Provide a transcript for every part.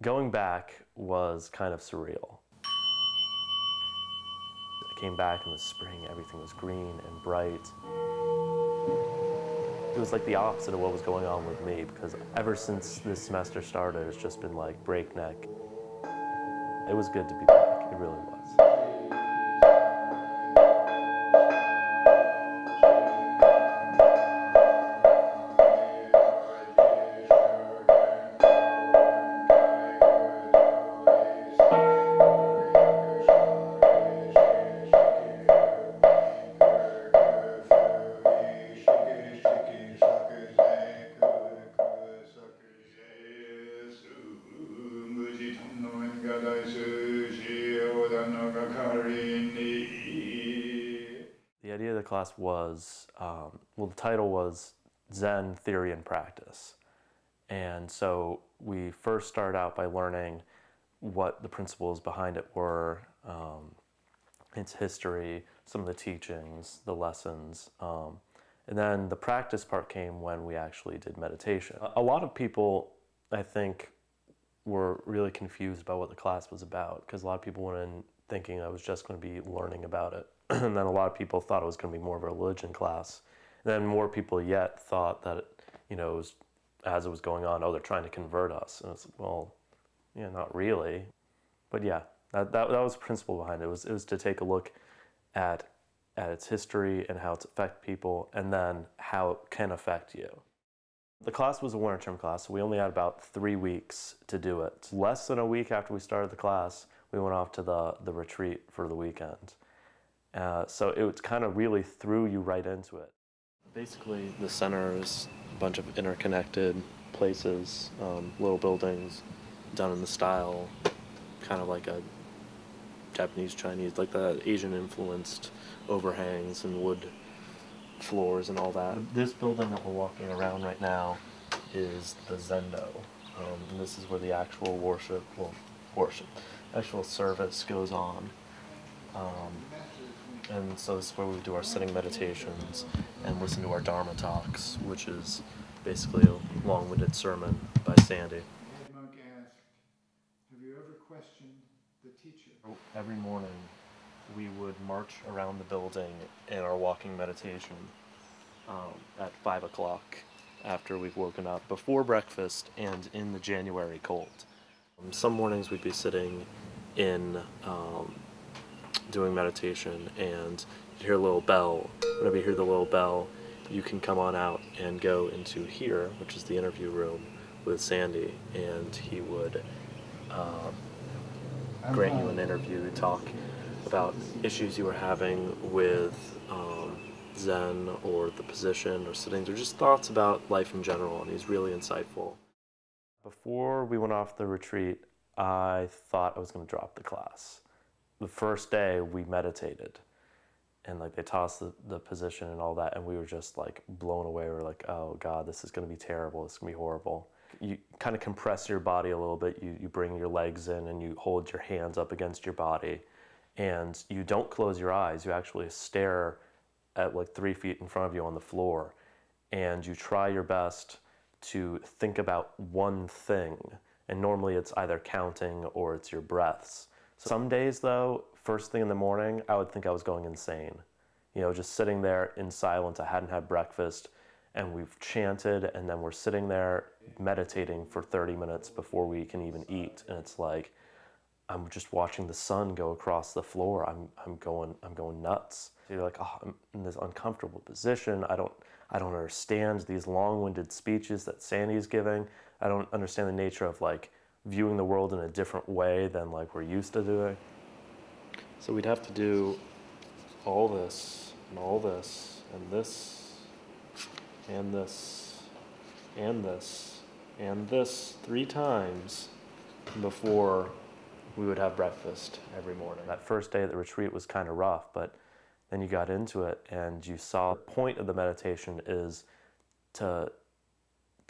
Going back was kind of surreal. I came back in the spring, everything was green and bright. It was like the opposite of what was going on with me, because ever since this semester started, it's just been like breakneck. It was good to be back, it really was. The idea of the class was, well, the title was Zen Theory and Practice. And so we first started out by learning what the principles behind it were, its history, some of the teachings, the lessons. And then the practice part came when we actually did meditation. A lot of people, I think, were really confused about what the class was about, because a lot of people went in thinking I was just going to be learning about it. And then a lot of people thought it was going to be more of a religion class. And then more people yet thought that, it was, as it was going on, oh, they're trying to convert us. And it's, well, yeah, not really. But yeah, that was the principle behind it. It was to take a look at its history and how it's affected people, and then how it can affect you. The class was a winter term class, so we only had about 3 weeks to do it. Less than a week after we started the class, we went off to the retreat for the weekend. So it kind of really threw you right into it. Basically, the center is a bunch of interconnected places, little buildings done in the style, kind of like a Japanese, Chinese, like the Asian-influenced overhangs and wood floors and all that. This building that we're walking around right now is the Zendo, and this is where the actual actual service goes on. And so this is where we do our sitting meditations and listen to our Dharma talks, which is basically a long-winded sermon by Sandy. The head monk asked, "Have you ever questioned the teacher?" Every morning we would march around the building in our walking meditation at 5 o'clock after we've woken up, before breakfast and in the January cold. Some mornings we'd be sitting in doing meditation, and you'd hear a little bell. Whenever you hear the little bell, you can come on out and go into here, which is the interview room, with Sandy, and he would grant you an interview, talk about issues you were having with Zen or the position or sittings, or just thoughts about life in general, and he's really insightful. Before we went off the retreat, I thought I was going to drop the class. The first day we meditated, and like they taught us the position and all that, and we were just like blown away. We were like, oh God, this is going to be terrible, this is going to be horrible. You kind of compress your body a little bit, you bring your legs in and you hold your hands up against your body, and you don't close your eyes, you actually stare at like 3 feet in front of you on the floor, and you try your best to think about one thing, and normally it's either counting or it's your breaths. Some days though, first thing in the morning, I would think I was going insane. Just sitting there in silence, I hadn't had breakfast, and we've chanted, and then we're sitting there meditating for 30 minutes before we can even eat, and it's like, I'm just watching the sun go across the floor. I'm going nuts. You're like, oh, I'm in this uncomfortable position. I don't understand these long-winded speeches that Sandy's giving. I don't understand the nature of like viewing the world in a different way than like we're used to doing. So we'd have to do all this and all this and this and this and this and this 3 times before we would have breakfast every morning. That first day at the retreat was kind of rough, but then you got into it and you saw the point of the meditation is to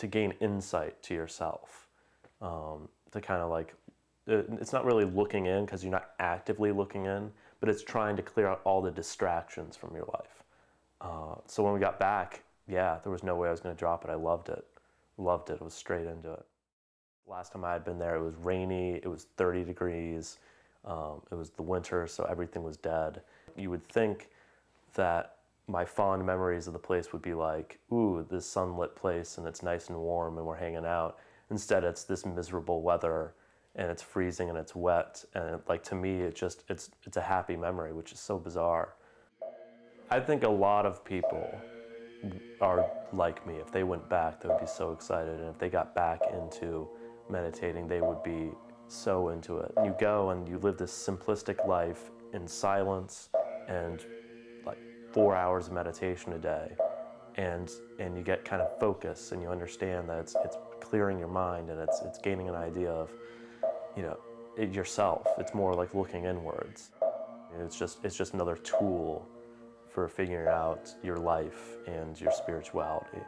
gain insight to yourself, to kind of like, it's not really looking in because you're not actively looking in, but it's trying to clear out all the distractions from your life. So when we got back, yeah, there was no way I was going to drop it. I loved it. Loved it. I was straight into it. Last time I had been there, it was rainy, it was 30 degrees, it was the winter, so everything was dead. You would think that my fond memories of the place would be like, ooh, this sunlit place and it's nice and warm and we're hanging out. Instead, it's this miserable weather and it's freezing and it's wet, and like to me, it's a happy memory, which is so bizarre. I think a lot of people are like me. If they went back, they would be so excited, and if they got back into meditating, they would be so into it. You go and you live this simplistic life in silence and like 4 hours of meditation a day, and you get kind of focus, and you understand that it's clearing your mind, and it's gaining an idea of, you know, yourself. It's more like looking inwards. It's just another tool for figuring out your life and your spirituality.